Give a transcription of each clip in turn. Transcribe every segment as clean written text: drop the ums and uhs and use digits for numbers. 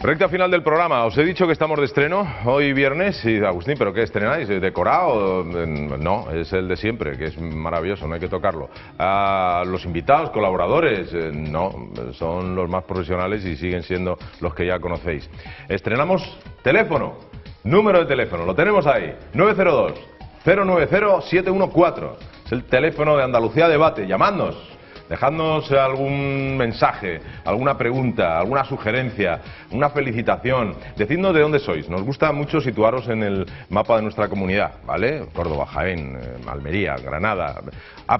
Recta final del programa. Os he dicho que estamos de estreno hoy viernes. Y Agustín, ¿pero qué estrenáis? ¿Decorado? No, es el de siempre, que es maravilloso, no hay que tocarlo. Los invitados, colaboradores, no, son los más profesionales y siguen siendo los que ya conocéis. Estrenamos teléfono, número de teléfono, lo tenemos ahí, 902-090-714. Es el teléfono de Andalucía Debate. Llamadnos. Dejadnos algún mensaje, alguna pregunta, alguna sugerencia, una felicitación. Decidnos de dónde sois. Nos gusta mucho situaros en el mapa de nuestra comunidad, ¿vale? Córdoba, Jaén, Almería, Granada.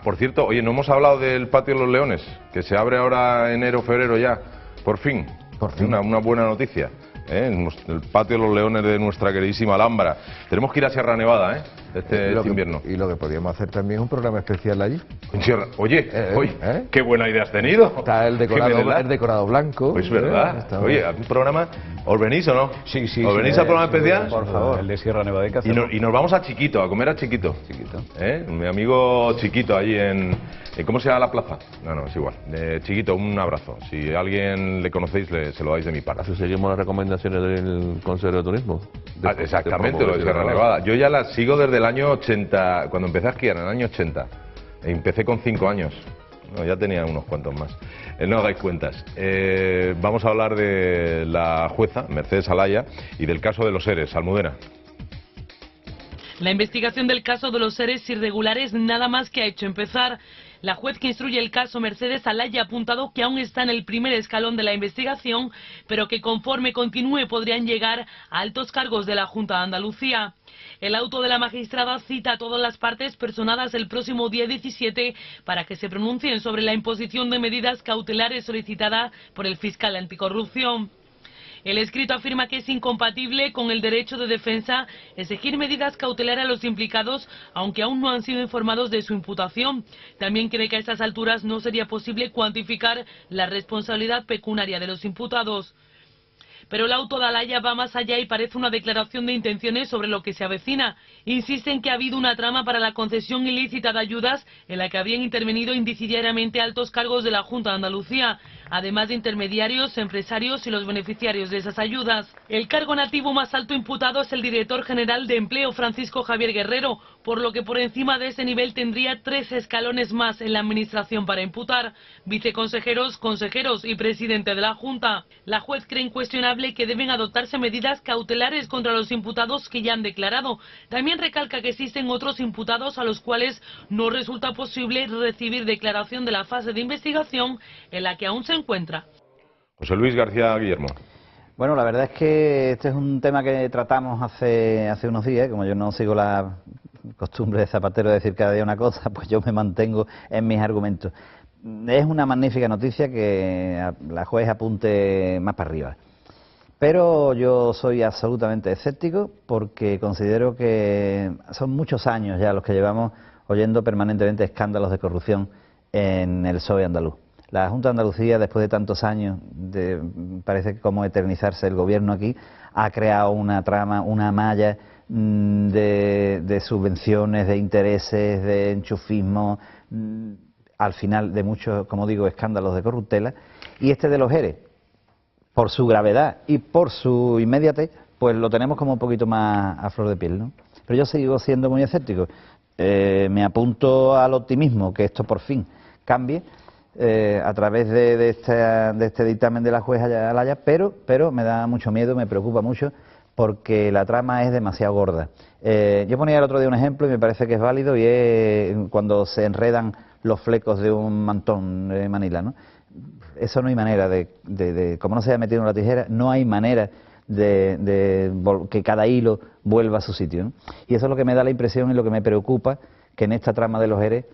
Por cierto, oye, no hemos hablado del Patio de los Leones, que se abre ahora enero, febrero ya. Por fin. Por fin. Una buena noticia. El Patio de los Leones de nuestra queridísima Alhambra. Tenemos que ir a Sierra Nevada, este invierno. Y lo que podríamos hacer también es un programa especial allí. Oye, qué buena idea has tenido. Está el decorado blanco. Pues verdad. Oye, ¿a un programa? ¿Os venís o no? Sí. ¿Os venís al programa especial? Por favor. El de Sierra Nevada. Y nos vamos a Chiquito, a comer a Chiquito. Mi amigo Chiquito allí en... ¿Cómo se llama la plaza? No, es igual. Chiquito, un abrazo. Si a alguien le conocéis, se lo dais de mi parte. Así seguimos las recomendaciones del Consejo de Turismo. Exactamente, lo de Sierra Nevada. Yo ya las sigo desde el año 80, cuando empecé a esquiar, en el año 80. Empecé con 5 años. No, ya tenía unos cuantos más. No hagáis cuentas. Vamos a hablar de la jueza, Mercedes Alaya, y del caso de los seres. Almudena. La investigación del caso de los seres irregulares nada más que ha hecho empezar. La juez que instruye el caso, Mercedes Alaya, ha apuntado que aún está en el primer escalón de la investigación, pero que conforme continúe podrían llegar a altos cargos de la Junta de Andalucía. El auto de la magistrada cita a todas las partes personadas el próximo día 17 para que se pronuncien sobre la imposición de medidas cautelares solicitada por el fiscal anticorrupción. El escrito afirma que es incompatible con el derecho de defensa exigir medidas cautelares a los implicados, aunque aún no han sido informados de su imputación. También cree que a estas alturas no sería posible cuantificar la responsabilidad pecuniaria de los imputados. Pero el auto de Alaya va más allá y parece una declaración de intenciones sobre lo que se avecina. Insiste en que ha habido una trama para la concesión ilícita de ayudas en la que habrían intervenido indiciariamente altos cargos de la Junta de Andalucía, además de intermediarios, empresarios y los beneficiarios de esas ayudas. El cargo nativo más alto imputado es el director general de Empleo, Francisco Javier Guerrero, por lo que por encima de ese nivel tendría 3 escalones más en la administración para imputar: viceconsejeros, consejeros y presidente de la Junta. La juez cree incuestionable que deben adoptarse medidas cautelares contra los imputados que ya han declarado. También recalca que existen otros imputados a los cuales no resulta posible recibir declaración de la fase de investigación en la que aún se encuentra. José Luis García Guillermo. Bueno, la verdad es que este es un tema que tratamos hace unos días. Como yo no sigo la costumbre de Zapatero de decir cada día una cosa, pues yo me mantengo en mis argumentos. Es una magnífica noticia que la juez apunte más para arriba. Pero yo soy absolutamente escéptico porque considero que son muchos años ya los que llevamos oyendo permanentemente escándalos de corrupción en el PSOE andaluz. La Junta de Andalucía, después de tantos años, parece como eternizarse el gobierno aquí, ha creado una trama, una malla de subvenciones, de intereses, de enchufismo, al final de muchos, como digo, escándalos de corruptela. Y este de los ERE, por su gravedad y por su inmediatez, pues lo tenemos como un poquito más a flor de piel, ¿no? Pero yo sigo siendo muy escéptico. Me apunto al optimismo que esto por fin cambie a través de este dictamen de la jueza Alaya, pero me da mucho miedo, me preocupa mucho, porque la trama es demasiado gorda. Yo ponía el otro día un ejemplo y me parece que es válido, y es cuando se enredan los flecos de un mantón de Manila, ¿no? Eso no hay manera como no se haya metido en la tijera, no hay manera de que cada hilo vuelva a su sitio, ¿no? Y eso es lo que me da la impresión y lo que me preocupa, que en esta trama de los ERE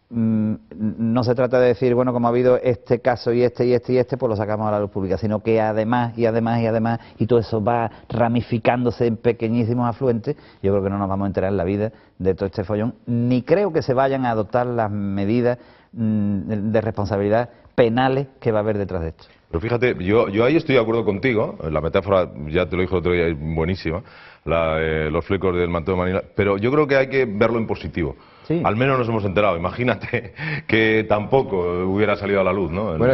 no se trata de decir, bueno, como ha habido este caso y este, pues lo sacamos a la luz pública, sino que además, y todo eso va ramificándose en pequeñísimos afluentes. Yo creo que no nos vamos a enterar en la vida de todo este follón, ni creo que se vayan a adoptar las medidas de responsabilidad penales que va a haber detrás de esto. Pero fíjate, yo ahí estoy de acuerdo contigo, la metáfora, ya te lo dijo el otro día, es buenísima, los flecos del manto de Manila, pero yo creo que hay que verlo en positivo. Sí. Al menos nos hemos enterado. Imagínate que tampoco hubiera salido a la luz, ¿no? Bueno,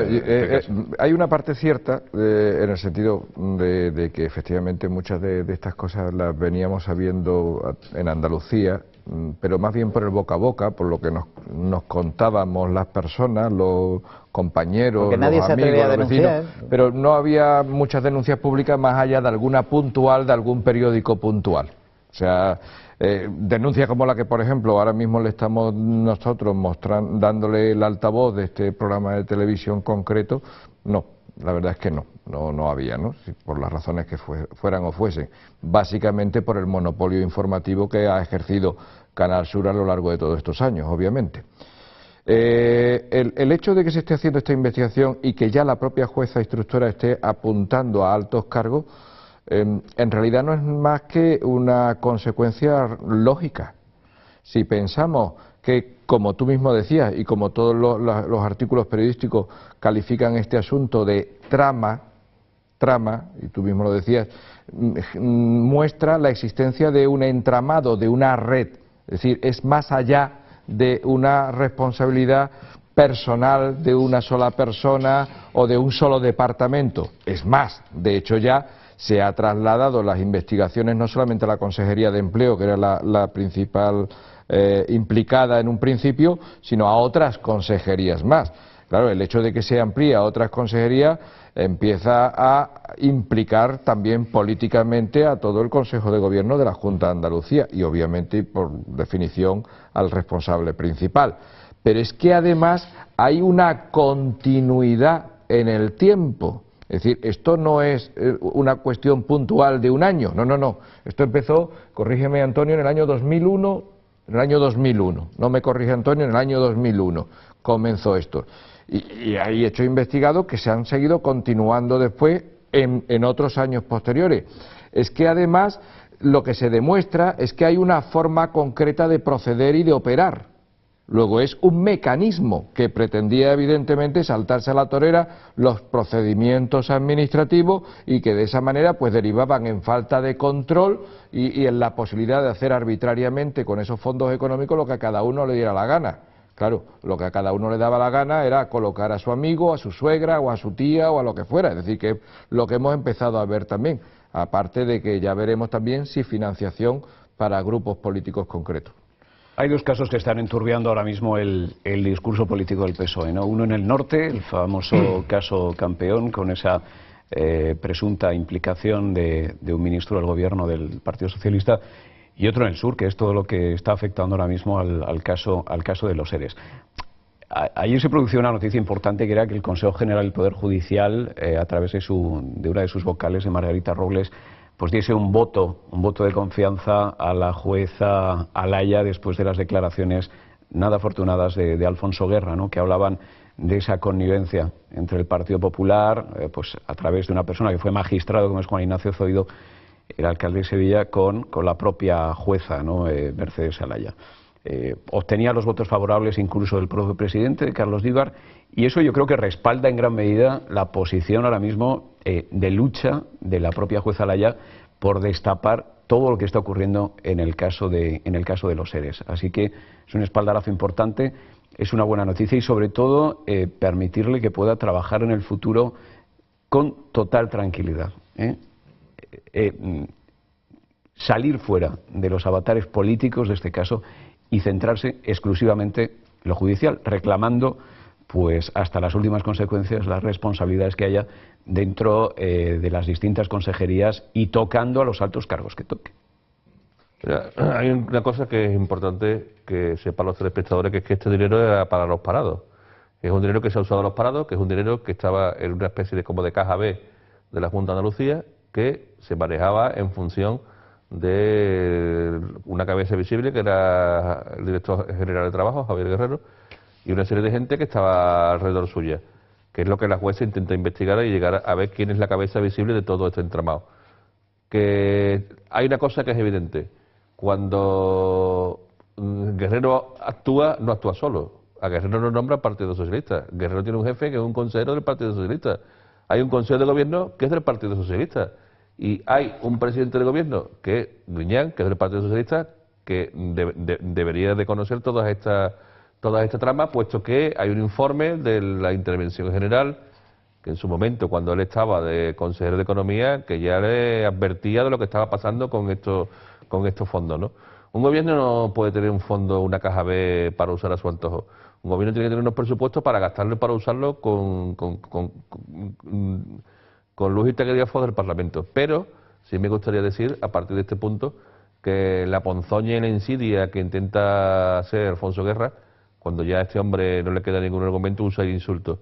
hay una parte cierta en el sentido de que efectivamente muchas de estas cosas las veníamos sabiendo en Andalucía, pero más bien por el boca a boca, por lo que nos contábamos las personas, los compañeros, porque nadie los se amigos, atrevía a los denunciar, vecinos, pero no había muchas denuncias públicas más allá de alguna puntual, de algún periódico puntual. O sea, denuncias como la que, por ejemplo, ahora mismo le estamos nosotros dándole el altavoz de este programa de televisión concreto, no, la verdad es que no había, ¿no? Por las razones que fueran o fuesen, básicamente por el monopolio informativo que ha ejercido Canal Sur a lo largo de todos estos años, obviamente. El hecho de que se esté haciendo esta investigación y que ya la propia jueza instructora esté apuntando a altos cargos, en realidad no es más que una consecuencia lógica. Si pensamos que, como tú mismo decías y como todos los artículos periodísticos califican este asunto de trama, y tú mismo lo decías, muestra la existencia de un entramado, de una red, es decir, es más allá de una responsabilidad personal de una sola persona o de un solo departamento. Es más, de hecho ya se ha trasladado las investigaciones no solamente a la Consejería de Empleo, que era la principal implicada en un principio, sino a otras consejerías más. Claro, el hecho de que se amplíe a otras consejerías empieza a implicar también políticamente a todo el Consejo de Gobierno de la Junta de Andalucía y obviamente, por definición, al responsable principal. Pero es que además hay una continuidad en el tiempo. Es decir, esto no es una cuestión puntual de un año, no. Esto empezó, corrígeme Antonio, en el año 2001, no me corrige Antonio, en el año 2001 comenzó esto. Y hay hechos investigados que se han seguido continuando después en otros años posteriores. Es que además lo que se demuestra es que hay una forma concreta de proceder y de operar. Luego es un mecanismo que pretendía evidentemente saltarse a la torera los procedimientos administrativos y que de esa manera pues derivaban en falta de control y en la posibilidad de hacer arbitrariamente con esos fondos económicos lo que a cada uno le diera la gana. Claro, lo que a cada uno le daba la gana era colocar a su amigo, a su suegra o a su tía o a lo que fuera. Es decir, que lo que hemos empezado a ver también, aparte de que ya veremos también si financiación para grupos políticos concretos. Hay dos casos que están enturbiando ahora mismo el discurso político del PSOE, ¿no? Uno en el norte, el famoso caso Campeón, con esa presunta implicación de un ministro del gobierno del Partido Socialista, y otro en el sur, que es todo lo que está afectando ahora mismo al caso de los ERES. Ayer se produjo una noticia importante, que era que el Consejo General del Poder Judicial, a través de una de sus vocales, de Margarita Robles, pues diese un voto de confianza a la jueza Alaya después de las declaraciones nada afortunadas de Alfonso Guerra, ¿no?, que hablaban de esa connivencia entre el Partido Popular, pues a través de una persona que fue magistrado, como es Juan Ignacio Zoido, el alcalde de Sevilla, con la propia jueza, ¿no?, Mercedes Alaya. Obtenía los votos favorables incluso del propio presidente, Carlos Díbar, y eso yo creo que respalda en gran medida la posición ahora mismo de lucha de la propia jueza Alaya por destapar todo lo que está ocurriendo en el caso de los ERES. Así que es un espaldarazo importante, es una buena noticia y sobre todo permitirle que pueda trabajar en el futuro con total tranquilidad. Salir fuera de los avatares políticos de este caso y centrarse exclusivamente en lo judicial, reclamando pues hasta las últimas consecuencias las responsabilidades que haya dentro de las distintas consejerías y tocando a los altos cargos que toque. Hay una cosa que es importante que sepan los telespectadores, que es que este dinero era para los parados. Es un dinero que se ha usado a los parados, que es un dinero que estaba en una especie de como de caja B de la Junta de Andalucía, que se manejaba en función de una cabeza visible, que era el director general de trabajo, Javier Guerrero, y una serie de gente que estaba alrededor suya, que es lo que la jueza intenta investigar y llegar a ver quién es la cabeza visible de todo este entramado. Que hay una cosa que es evidente: cuando Guerrero actúa, no actúa solo. A Guerrero no nombra el Partido Socialista. Guerrero tiene un jefe que es un consejero del Partido Socialista. Hay un consejo de gobierno que es del Partido Socialista. Y hay un presidente de gobierno, que es Griñán, que es del Partido Socialista, que debería de conocer todas estas tramas, puesto que hay un informe de la Intervención General que en su momento, cuando él estaba de consejero de Economía, que ya le advertía de lo que estaba pasando con estos fondos, ¿no? Un gobierno no puede tener un fondo, una caja B para usar a su antojo. Un gobierno tiene que tener unos presupuestos para gastarlo y para usarlo con luz y taquígrafos del Parlamento. Pero sí me gustaría decir, a partir de este punto, que la ponzoña y la insidia que intenta hacer Alfonso Guerra, cuando ya a este hombre no le queda ningún argumento, usa el insulto.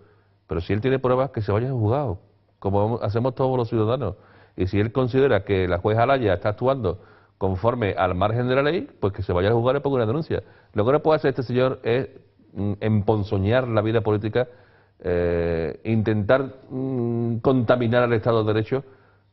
Pero si él tiene pruebas, que se vaya a juzgado, como hacemos todos los ciudadanos. Y si él considera que la jueza Alaya está actuando conforme al margen de la ley, pues que se vaya a juzgar y ponga una denuncia. Lo que no puede hacer este señor es emponzoñar la vida política, intentar contaminar al Estado de Derecho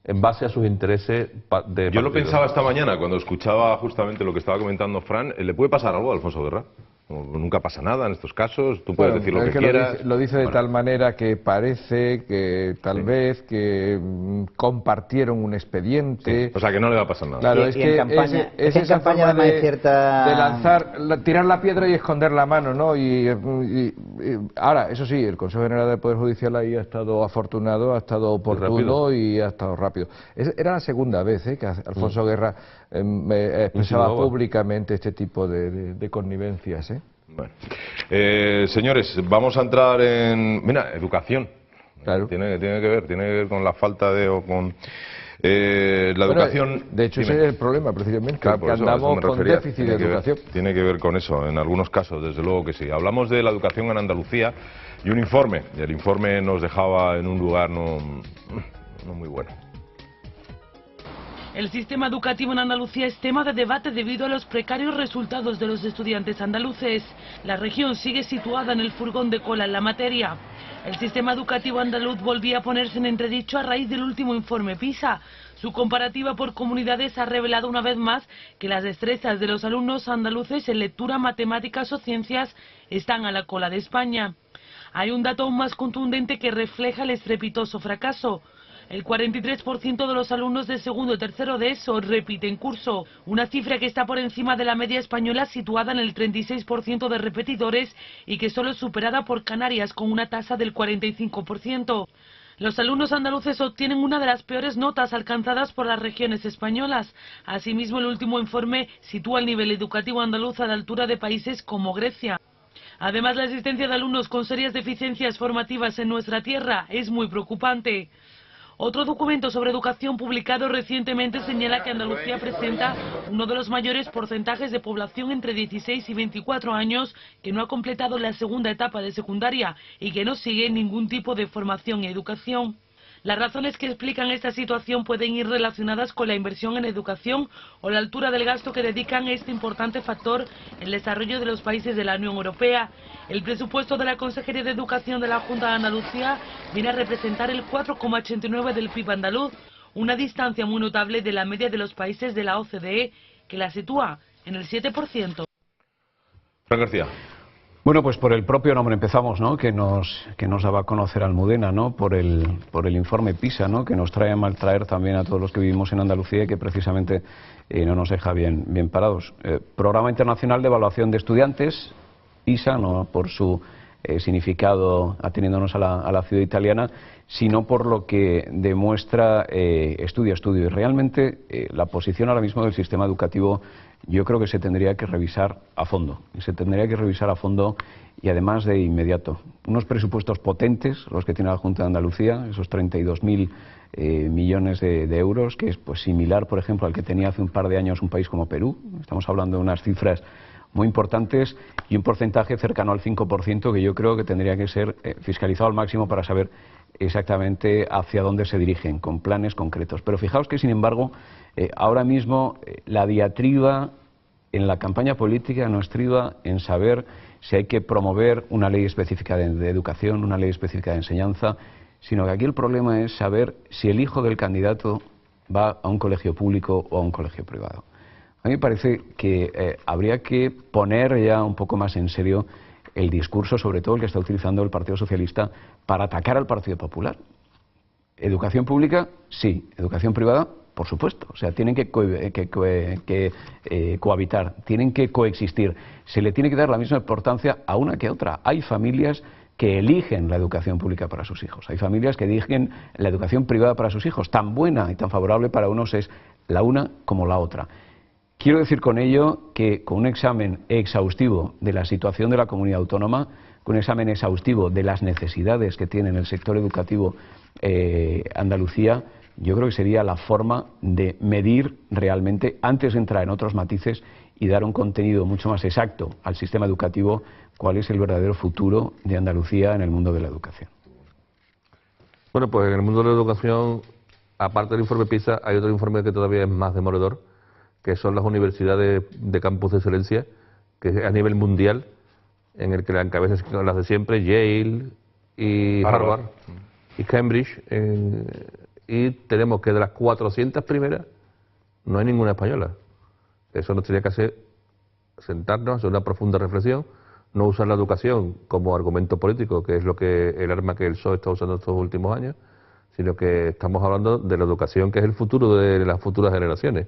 en base a sus intereses de Yo lo pensaba esta mañana cuando escuchaba justamente lo que estaba comentando Fran. ¿Le puede pasar algo a Alfonso Guerra? Nunca pasa nada en estos casos, tú puedes decir lo que quieras. Lo dice de tal manera que parece que tal vez que compartieron un expediente. Sí. O sea que no le va a pasar nada. Claro, es que es esa forma de lanzar, tirar la piedra y esconder la mano, ¿no? Y ahora, eso sí, el Consejo General del Poder Judicial ahí ha estado afortunado, ha estado oportuno y ha estado rápido. Era la segunda vez que Alfonso Guerra expresaba públicamente este tipo de connivencias, ¿eh? Bueno. Señores, vamos a entrar en... Mira, educación. Claro. Tiene que ver con la falta de... o con la educación... De hecho, ese es el problema, precisamente, claro, que andamos con déficit de educación. Tiene que ver con eso, en algunos casos, desde luego que sí. Hablamos de la educación en Andalucía y un informe. Y el informe nos dejaba en un lugar no muy bueno. El sistema educativo en Andalucía es tema de debate debido a los precarios resultados de los estudiantes andaluces. La región sigue situada en el furgón de cola en la materia. El sistema educativo andaluz volvía a ponerse en entredicho a raíz del último informe PISA. Su comparativa por comunidades ha revelado una vez más que las destrezas de los alumnos andaluces en lectura, matemáticas o ciencias están a la cola de España. Hay un dato aún más contundente que refleja el estrepitoso fracaso. El 43% de los alumnos de segundo y tercero de ESO repiten curso, una cifra que está por encima de la media española situada en el 36% de repetidores y que solo es superada por Canarias con una tasa del 45%. Los alumnos andaluces obtienen una de las peores notas alcanzadas por las regiones españolas. Asimismo, el último informe sitúa el nivel educativo andaluz a la altura de países como Grecia. Además, la existencia de alumnos con serias deficiencias formativas en nuestra tierra es muy preocupante. Otro documento sobre educación publicado recientemente señala que Andalucía presenta uno de los mayores porcentajes de población entre 16 y 24 años que no ha completado la segunda etapa de secundaria y que no sigue ningún tipo de formación y educación. Las razones que explican esta situación pueden ir relacionadas con la inversión en educación o la altura del gasto que dedican a este importante factor en el desarrollo de los países de la Unión Europea. El presupuesto de la Consejería de Educación de la Junta de Andalucía viene a representar el 4,89% del PIB andaluz, una distancia muy notable de la media de los países de la OCDE, que la sitúa en el 7%. Fran García. Bueno, pues por el propio nombre empezamos, ¿no? Que nos daba a conocer Almudena, ¿no? Por el informe PISA, ¿no? Que nos trae a maltraer también a todos los que vivimos en Andalucía y que precisamente no nos deja bien parados. Programa Internacional de Evaluación de Estudiantes, PISA, no por su significado ateniéndonos a la ciudad italiana, sino por lo que demuestra estudio a estudio. Y realmente la posición ahora mismo del sistema educativo yo creo que se tendría que revisar a fondo. Y además de inmediato. Unos presupuestos potentes, los que tiene la Junta de Andalucía, esos 32.000 millones de euros, que es pues similar, por ejemplo, al que tenía hace un par de años un país como Perú. Estamos hablando de unas cifras muy importantes y un porcentaje cercano al 5% que yo creo que tendría que ser fiscalizado al máximo para saber exactamente hacia dónde se dirigen, con planes concretos. Pero fijaos que, sin embargo, ahora mismo la diatriba en la campaña política no estriba en saber si hay que promover una ley específica de educación, una ley específica de enseñanza, sino que aquí el problema es saber si el hijo del candidato va a un colegio público o a un colegio privado. A mí me parece que habría que poner ya un poco más en serio el discurso, sobre todo el que está utilizando el Partido Socialista, para atacar al Partido Popular. Educación pública, sí. Educación privada, por supuesto, o sea, tienen que cohabitar, tienen que coexistir. Se le tiene que dar la misma importancia a una que a otra. Hay familias que eligen la educación pública para sus hijos. Hay familias que eligen la educación privada para sus hijos. Tan buena y tan favorable para unos es la una como la otra. Quiero decir con ello que con un examen exhaustivo de la situación de la comunidad autónoma, con un examen exhaustivo de las necesidades que tiene en el sector educativo Andalucía, yo creo que sería la forma de medir realmente, antes de entrar en otros matices y dar un contenido mucho más exacto al sistema educativo, cuál es el verdadero futuro de Andalucía en el mundo de la educación. Bueno, pues en el mundo de la educación, aparte del informe PISA, hay otro informe que todavía es más demoledor, que son las universidades de campus de excelencia, que es a nivel mundial, en el que la encabezan las de siempre, Yale y Harvard y Cambridge, y tenemos que de las 400 primeras no hay ninguna española. Eso nos tenía que hacer sentarnos, hacer una profunda reflexión, no usar la educación como argumento político, que es el arma que el PSOE está usando estos últimos años, sino que estamos hablando de la educación, que es el futuro de las futuras generaciones.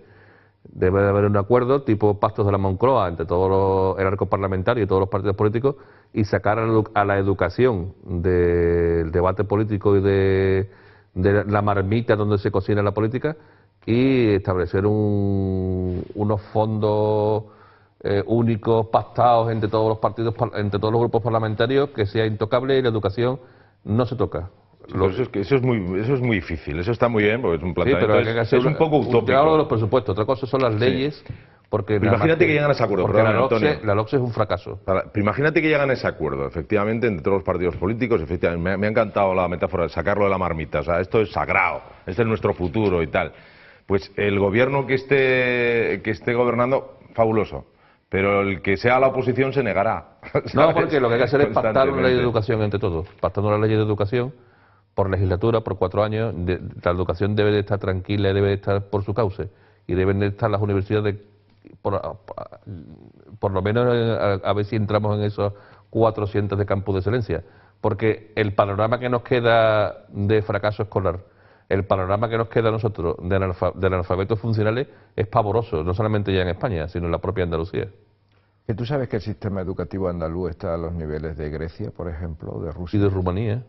Debe de haber un acuerdo tipo pactos de la Moncloa entre el arco parlamentario y todos los partidos políticos y sacar a la educación del debate político y de la marmita donde se cocina la política y establecer unos fondos únicos pactados entre todos los partidos, entre todos los grupos parlamentarios, que sea intocable y la educación no se toca. Pero eso es muy difícil, eso está muy bien porque es un planteamiento, sí, pero es un poco utópico. Yo hablo de los presupuestos, otra cosa son las leyes, sí. Porque imagínate que llegan a ese acuerdo, porque la LOCSE es un fracaso. Pero imagínate que llegan a ese acuerdo, efectivamente, entre todos los partidos políticos, efectivamente, me ha encantado la metáfora de sacarlo de la marmita, o sea, esto es sagrado, este es nuestro futuro y tal. Pues el gobierno que esté gobernando, fabuloso. Pero el que sea la oposición se negará. ¿Sabes? No, porque lo que hay que hacer es pactar una ley de educación entre todos. Pactando una ley de educación por legislatura, por 4 años, la educación debe de estar tranquila y debe de estar por su cauce. Y deben de estar las universidades, por lo menos a ver si entramos en esos 400 de campus de excelencia. Porque el panorama que nos queda de fracaso escolar, el panorama que nos queda a nosotros de analfabetos funcionales es pavoroso, no solamente ya en España, sino en la propia Andalucía. ¿Que tú sabes que el sistema educativo andaluz está a los niveles de Grecia, por ejemplo, de Rusia? Y de Rumanía.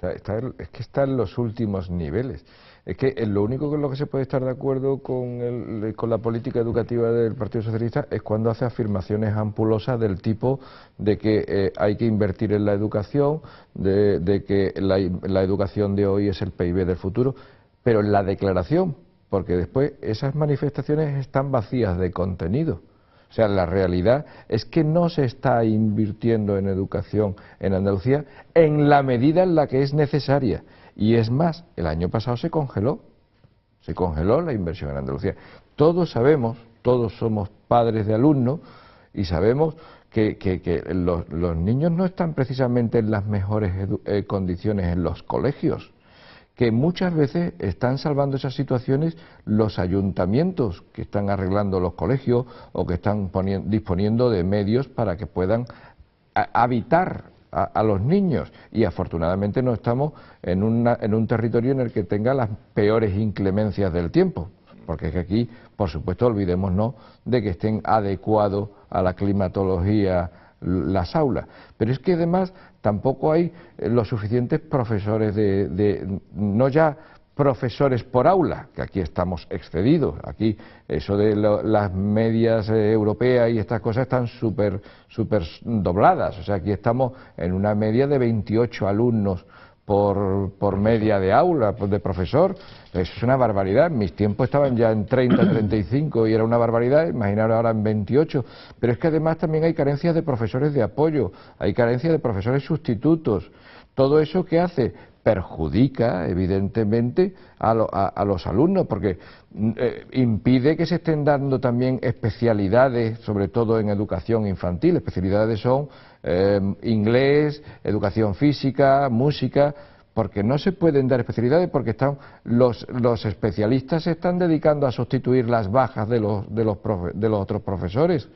Es que está en los últimos niveles. Es que lo único con lo que se puede estar de acuerdo con la política educativa del Partido Socialista es cuando hace afirmaciones ampulosas del tipo de que hay que invertir en la educación, de que la educación de hoy es el PIB del futuro, pero en la declaración, porque después esas manifestaciones están vacías de contenido. O sea, la realidad es que no se está invirtiendo en educación en Andalucía en la medida en la que es necesaria. Y es más, el año pasado se congeló la inversión en Andalucía. Todos sabemos, todos somos padres de alumnos y sabemos que los niños no están precisamente en las mejores condiciones en los colegios, que muchas veces están salvando esas situaciones los ayuntamientos que están arreglando los colegios o que están disponiendo de medios para que puedan habitar a los niños, y afortunadamente no estamos en un territorio en el que tenga las peores inclemencias del tiempo, porque es que aquí, por supuesto, olvidémonos de que estén adecuados a la climatología las aulas, pero es que además tampoco hay los suficientes profesores no ya profesores por aula, que aquí estamos excedidos, aquí eso de las medias europeas y estas cosas están súper dobladas, o sea, aquí estamos en una media de 28 alumnos por media de aula, de profesor. Eso es una barbaridad. En mis tiempos estaban ya en 30, 35 y era una barbaridad, imaginaros ahora en 28. Pero es que además también hay carencias de profesores de apoyo, hay carencias de profesores sustitutos. Todo eso, ¿qué hace? Perjudica evidentemente a los alumnos, porque impide que se estén dando también especialidades, sobre todo en educación infantil. Especialidades son inglés, educación física, música, porque no se pueden dar especialidades porque los especialistas se están dedicando a sustituir las bajas de los otros profesores.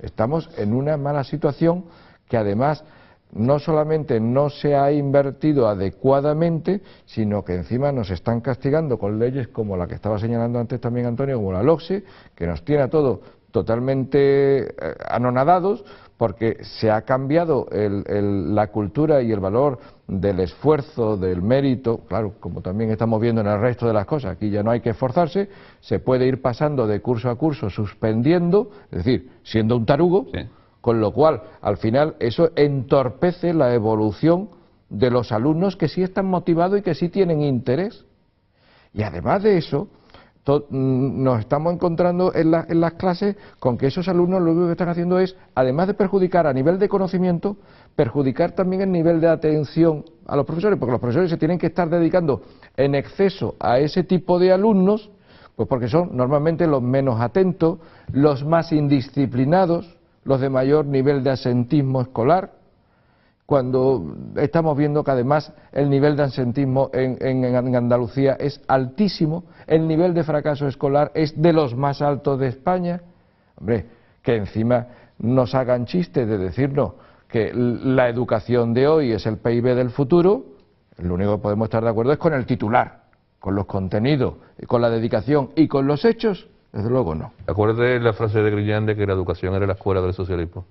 Estamos en una mala situación que además no solamente no se ha invertido adecuadamente, sino que encima nos están castigando con leyes como la que estaba señalando antes también Antonio, como la LOCSE, que nos tiene a todos totalmente anonadados, porque se ha cambiado la cultura y el valor del esfuerzo, del mérito, claro, como también estamos viendo en el resto de las cosas, aquí ya no hay que esforzarse, se puede ir pasando de curso a curso, suspendiendo, es decir, siendo un tarugo, sí. Con lo cual, al final, eso entorpece la evolución de los alumnos que sí están motivados y que sí tienen interés. Y además de eso, nos estamos encontrando en las clases con que esos alumnos lo único que están haciendo es, además de perjudicar a nivel de conocimiento, perjudicar también el nivel de atención a los profesores, porque los profesores se tienen que estar dedicando en exceso a ese tipo de alumnos, pues porque son normalmente los menos atentos, los más indisciplinados, los de mayor nivel de asentismo escolar, cuando estamos viendo que además el nivel de absentismo en Andalucía es altísimo, el nivel de fracaso escolar es de los más altos de España. Hombre, que encima nos hagan chistes de decirnos que la educación de hoy es el PIB del futuro, lo único que podemos estar de acuerdo es con el titular, con los contenidos, con la dedicación y con los hechos, desde luego no. Acuérdate la frase de Griñán de que la educación era la escuela del socialismo.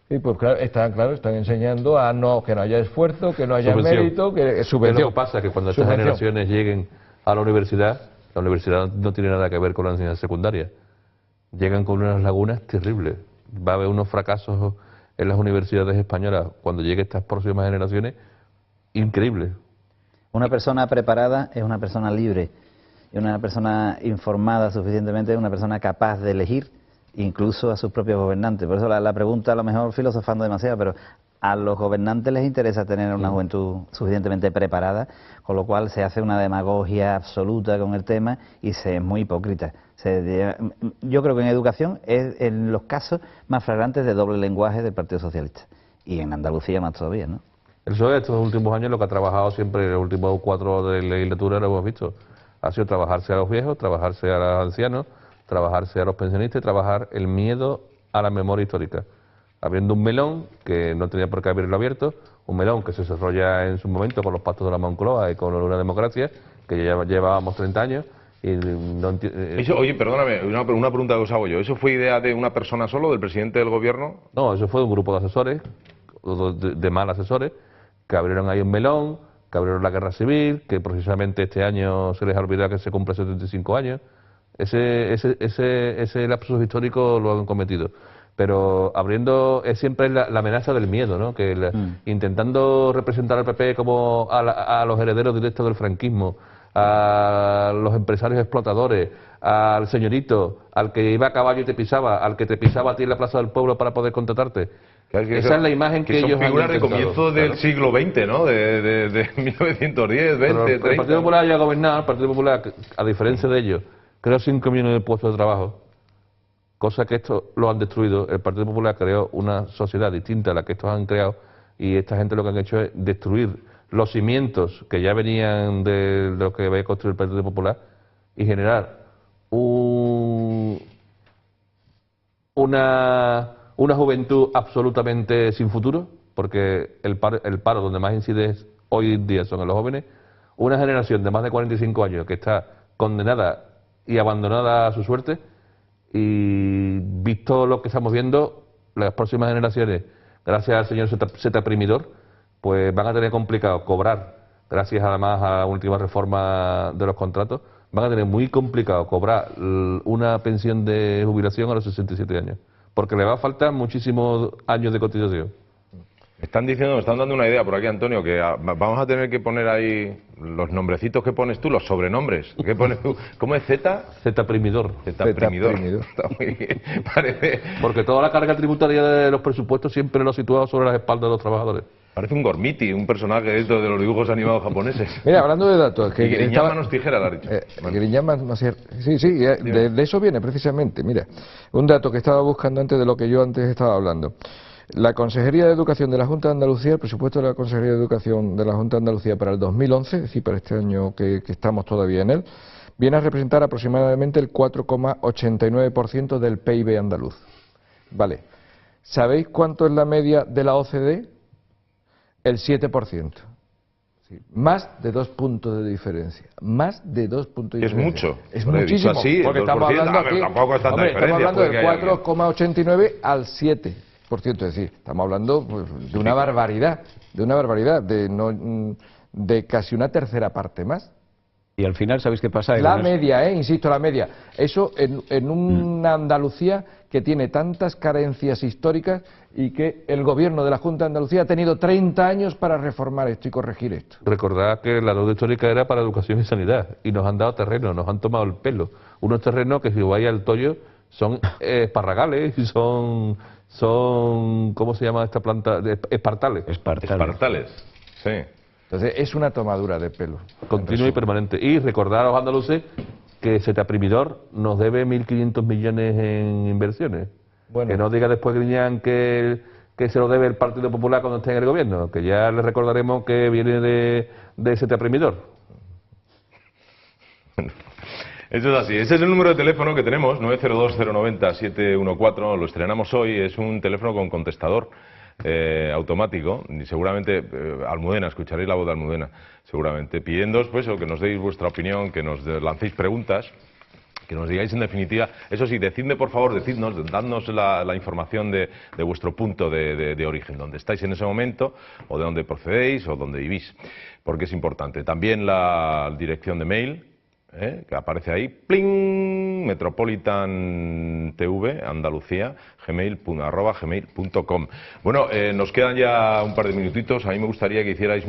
Sí, pues claro, están enseñando a que no haya esfuerzo, que no haya mérito, que subvención. Lo que pasa es que cuando estas generaciones lleguen a la universidad no tiene nada que ver con la enseñanza secundaria. Llegan con unas lagunas terribles. Va a haber unos fracasos en las universidades españolas cuando lleguen estas próximas generaciones increíbles. Una persona preparada es una persona libre. Y una persona informada suficientemente es una persona capaz de elegir incluso a sus propios gobernantes. Por eso la pregunta, a lo mejor filosofando demasiado, pero a los gobernantes les interesa tener una juventud suficientemente preparada, con lo cual se hace una demagogia absoluta con el tema y se es muy hipócrita. Yo creo que en educación es en los casos más flagrantes de doble lenguaje del Partido Socialista, y en Andalucía más todavía, ¿no? El PSOE estos últimos años lo que ha trabajado siempre, en los últimos 4 de legislatura lo hemos visto, ha sido trabajarse a los viejos, trabajarse a los ancianos, trabajarse a los pensionistas y trabajar el miedo a la memoria histórica. Abriendo un melón que no tenía por qué haberlo abierto, un melón que se desarrolla en su momento con los pactos de la Moncloa y con una democracia que ya llevábamos 30 años. Y no oye, perdóname, una pregunta que os hago yo. ¿Eso fue idea de una persona solo, del presidente del gobierno? No, eso fue de un grupo de asesores, de mal asesores, que abrieron ahí un melón, que abrieron la guerra civil, que precisamente este año se les ha olvidado que se cumple 75 años. Ese lapsus histórico lo han cometido. Pero abriendo es siempre la amenaza del miedo, ¿no? Que intentando representar al PP como a los herederos directos del franquismo, a los empresarios explotadores, al señorito, al que iba a caballo y te pisaba, al que te pisaba a ti en la Plaza del Pueblo para poder contratarte. Esa es la imagen que ellos han intentado. Son figuras de comienzo del siglo XX, ¿no? De 1910, 20, 30. El Partido Popular ya ha gobernado, el Partido Popular, a diferencia de ellos, creó 5 millones de puestos de trabajo, cosa que esto lo han destruido. El Partido Popular creó una sociedad distinta a la que estos han creado, y esta gente lo que han hecho es destruir los cimientos que ya venían de lo que va a construir el Partido Popular y generar una juventud absolutamente sin futuro, porque el paro donde más incide hoy en día son en los jóvenes, una generación de más de 45 años que está condenada y abandonada a su suerte, y visto lo que estamos viendo, las próximas generaciones, gracias al señor Zeta Primidor, pues van a tener complicado cobrar, gracias además a la última reforma de los contratos, van a tener muy complicado cobrar una pensión de jubilación a los 67 años, porque le va a faltar muchísimos años de cotización. Me están dando una idea por aquí, Antonio, que vamos a tener que poner ahí los nombrecitos que pones tú, los sobrenombres. ¿Qué pones tú? ¿Cómo es Z? Zeta Primidor. Zeta Primidor. Está muy bien. Parece... Porque toda la carga tributaria de los presupuestos siempre lo ha situado sobre las espaldas de los trabajadores. Parece un Gormiti, un personaje de los dibujos animados japoneses. Mira, hablando de datos... Que Griñán manos tijeras, lo has dicho. Sí, de eso viene precisamente. Mira, un dato que estaba buscando antes de lo que yo antes estaba hablando. La Consejería de Educación de la Junta de Andalucía, el presupuesto de la Consejería de Educación de la Junta de Andalucía para el 2011, es decir, para este año que estamos todavía en él, viene a representar aproximadamente el 4,89% del PIB andaluz. Vale. ¿Sabéis cuánto es la media de la OCDE? El 7%. Sí, más de 2 puntos de diferencia. Más de 2 puntos de Es diferencia. mucho. Es Hombre, muchísimo. dicho así, porque el 2%, estamos hablando a ver, aquí, tampoco es tanta hombre, estamos diferencia, hablando puede del que haya alguien. 4,89 al 7%. Es decir, estamos hablando pues, de una barbaridad. De una barbaridad. De casi una tercera parte más. Y al final, ¿sabéis qué pasa? La media, insisto, la media. Eso en una Andalucía que tiene tantas carencias históricas y que el gobierno de la Junta de Andalucía ha tenido 30 años para reformar esto y corregir esto. Recordad que la deuda histórica era para educación y sanidad y nos han dado terreno, nos han tomado el pelo. Unos terrenos que si vais al Toyo son esparragales y son ¿cómo se llama esta planta? Espartales. Espartales, sí. Entonces es una tomadura de pelo. Continua y permanente. Y recordar a los andaluces que Setaprimidor nos debe 1.500 millones en inversiones. Bueno. Que no diga después Griñán que se lo debe el Partido Popular cuando esté en el gobierno, que ya le recordaremos que viene de Setaprimidor. Eso es así. Ese es el número de teléfono que tenemos, 902-090-714. Lo estrenamos hoy. Es un teléfono con contestador automático. Y seguramente Almudena, escucharéis la voz de Almudena, seguramente pidiéndoos pues, que nos deis vuestra opinión, que nos lancéis preguntas, que nos digáis en definitiva. Eso sí, decidme por favor, dadnos la información de vuestro punto de origen, donde estáis en ese momento, o de dónde procedéis, o dónde vivís, porque es importante. También la dirección de mail, que aparece ahí, ¡pling! Metropolitan TV, Andalucía, gmail.com. Bueno, nos quedan ya un par de minutitos. A mí me gustaría que hicierais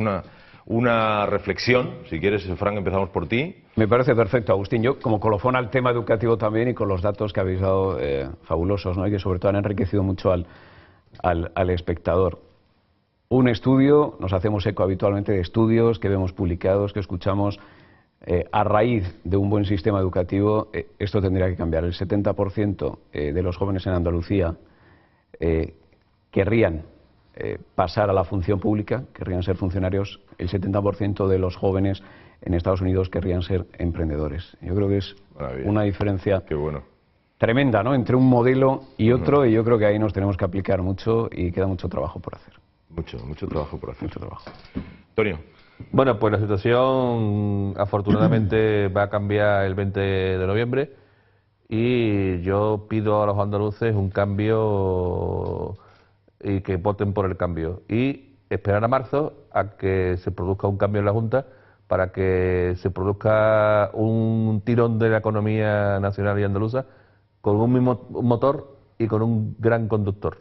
una reflexión. Si quieres, Fran, empezamos por ti. Me parece perfecto, Agustín. Yo, como colofón al tema educativo también y con los datos que habéis dado fabulosos, ¿no? Y que sobre todo han enriquecido mucho al espectador. Un estudio, nos hacemos eco habitualmente de estudios que vemos publicados, que escuchamos. A raíz de un buen sistema educativo, esto tendría que cambiar. El 70% de los jóvenes en Andalucía querrían pasar a la función pública, querrían ser funcionarios. El 70% de los jóvenes en Estados Unidos querrían ser emprendedores. Yo creo que es una diferencia tremenda, ¿no?, entre un modelo y otro, y yo creo que ahí nos tenemos que aplicar mucho y queda mucho trabajo por hacer. Mucho trabajo por hacer. Mucho trabajo. Antonio. Bueno, pues la situación afortunadamente va a cambiar el 20 de noviembre y yo pido a los andaluces un cambio y que voten por el cambio y esperar a marzo a que se produzca un cambio en la Junta para que se produzca un tirón de la economía nacional y andaluza con un mismo motor y con un gran conductor.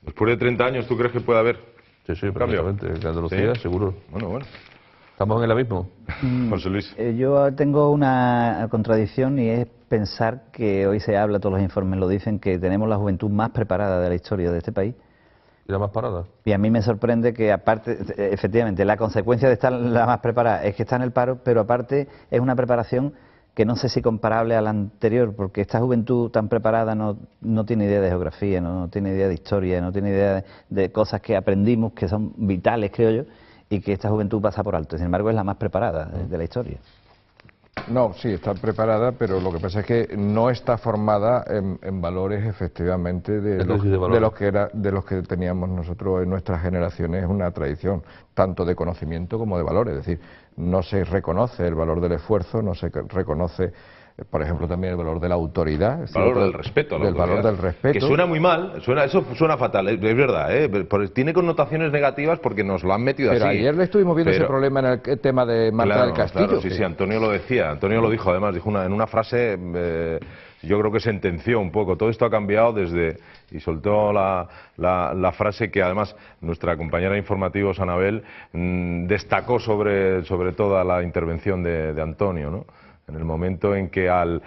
Después de 30 años, ¿tú crees que puede haber? Sí, perfectamente. En Andalucía, ¿Sí? seguro. Bueno. Estamos en el abismo. José Luis. Yo tengo una contradicción y es pensar que hoy se habla, todos los informes lo dicen, que tenemos la juventud más preparada de la historia de este país. ¿Y la más parada? Y a mí me sorprende que aparte, efectivamente, la consecuencia de estar la más preparada es que está en el paro, pero aparte es una preparación que no sé si comparable a la anterior, porque esta juventud tan preparada no tiene idea de geografía, no tiene idea de historia, no tiene idea de cosas que aprendimos, que son vitales, creo yo, y que esta juventud pasa por alto. Sin embargo, es la más preparada de la historia. No, sí, está preparada, pero lo que pasa es que no está formada en valores efectivamente de los que teníamos nosotros en nuestras generaciones, una tradición tanto de conocimiento como de valores. Es decir, no se reconoce el valor del esfuerzo, no se reconoce, por ejemplo, también el valor de la autoridad. El valor del respeto. El valor del respeto. Que suena muy mal, eso suena fatal, es verdad, tiene connotaciones negativas porque nos lo han metido pero así. Ayer le estuvimos viendo ese problema en el tema de Marta del Castillo. Claro, sí, Antonio lo decía, Antonio lo dijo además, en una frase, yo creo que sentenció un poco, todo esto ha cambiado desde, y soltó la frase que además nuestra compañera de informativos, Anabel, destacó sobre toda la intervención de Antonio, ¿no? En el momento en que al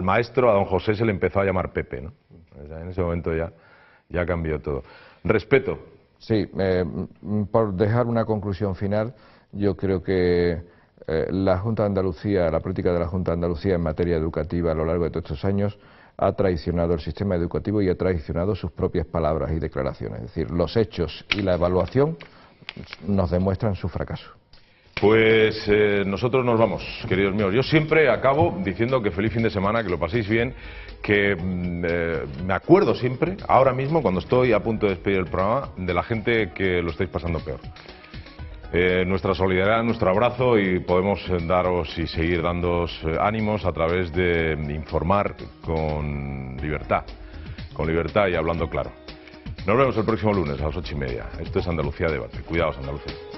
maestro, a don José, se le empezó a llamar Pepe, ¿no? En ese momento ya cambió todo. Respeto. Sí, por dejar una conclusión final, yo creo que la Junta de Andalucía, la política de la Junta de Andalucía en materia educativa a lo largo de todos estos años ha traicionado el sistema educativo y ha traicionado sus propias palabras y declaraciones. Es decir, los hechos y la evaluación nos demuestran su fracaso. Pues nosotros nos vamos, queridos míos. Yo siempre acabo diciendo que feliz fin de semana, que lo paséis bien, que me acuerdo siempre, ahora mismo, cuando estoy a punto de despedir el programa, de la gente que lo estáis pasando peor. Nuestra solidaridad, nuestro abrazo, y podemos daros y seguir dándoos ánimos a través de informar con libertad y hablando claro. Nos vemos el próximo lunes a las 8:30. Esto es Andalucía Debate. Cuidaos, andaluces.